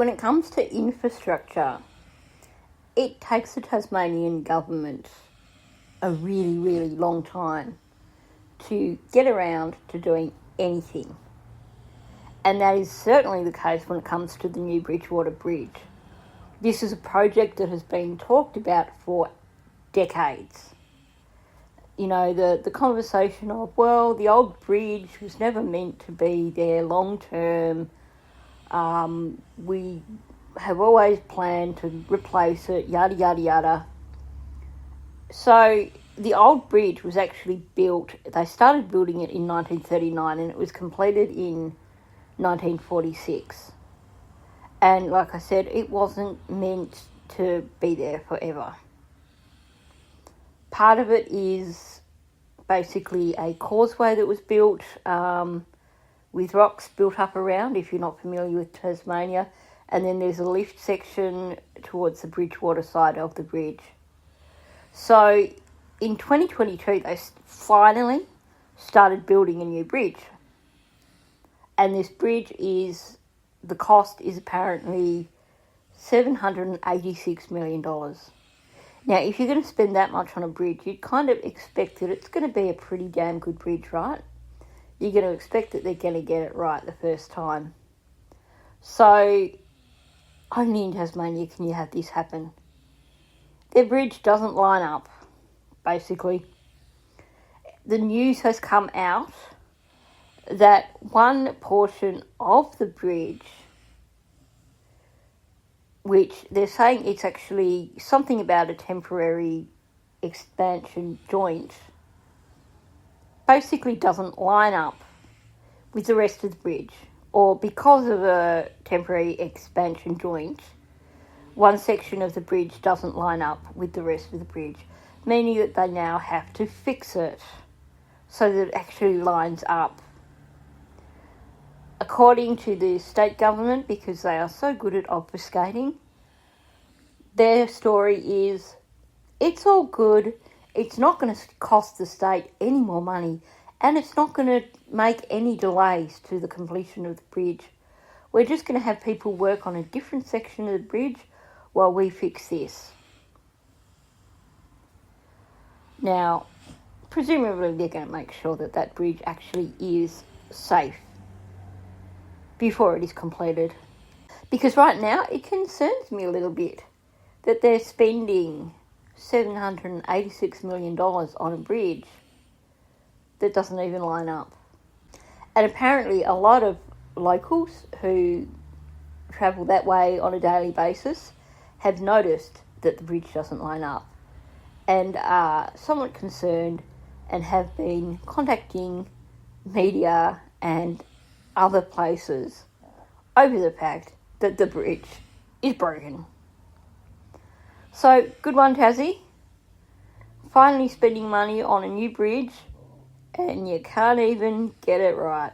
when it comes to infrastructure, it takes the Tasmanian government a really, really long time to get around to doing anything. And that is certainly the case when it comes to the new Bridgewater Bridge. This is a project that has been talked about for decades. You know, the conversation of, well, the old bridge was never meant to be there long term. We have always planned to replace it, yada, yada, yada. So the old bridge was actually built, they started building it in 1939 and it was completed in 1946. And like I said, it wasn't meant to be there forever. Part of it is basically a causeway that was built with rocks built up around, if you're not familiar with Tasmania. And then there's a lift section towards the Bridgewater side of the bridge. So in 2022, they finally started building a new bridge. And this bridge the cost is apparently $786 million. Now, if you're going to spend that much on a bridge, you'd kind of expect that it's going to be a pretty damn good bridge, right? You're going to expect that they're going to get it right the first time. So, only in Tasmania can you have this happen. Their bridge doesn't line up, basically. The news has come out that one portion of the bridge, which they're saying it's actually something about a temporary expansion joint, basically doesn't line up with the rest of the bridge. Or because of a temporary expansion joint, one section of the bridge doesn't line up with the rest of the bridge, meaning that they now have to fix it so that it actually lines up. According to the state government, because they are so good at obfuscating, their story is, it's all good, it's not going to cost the state any more money, and it's not going to make any delays to the completion of the bridge. We're just going to have people work on a different section of the bridge while we fix this. Now, presumably they're going to make sure that that bridge actually is safe before it is completed. Because right now it concerns me a little bit that they're spending $786 million on a bridge that doesn't even line up. And apparently a lot of locals who travel that way on a daily basis have noticed that the bridge doesn't line up and are somewhat concerned and have been contacting media and other places over the fact that the bridge is broken. So, good one, Tassie. Finally spending money on a new bridge and you can't even get it right.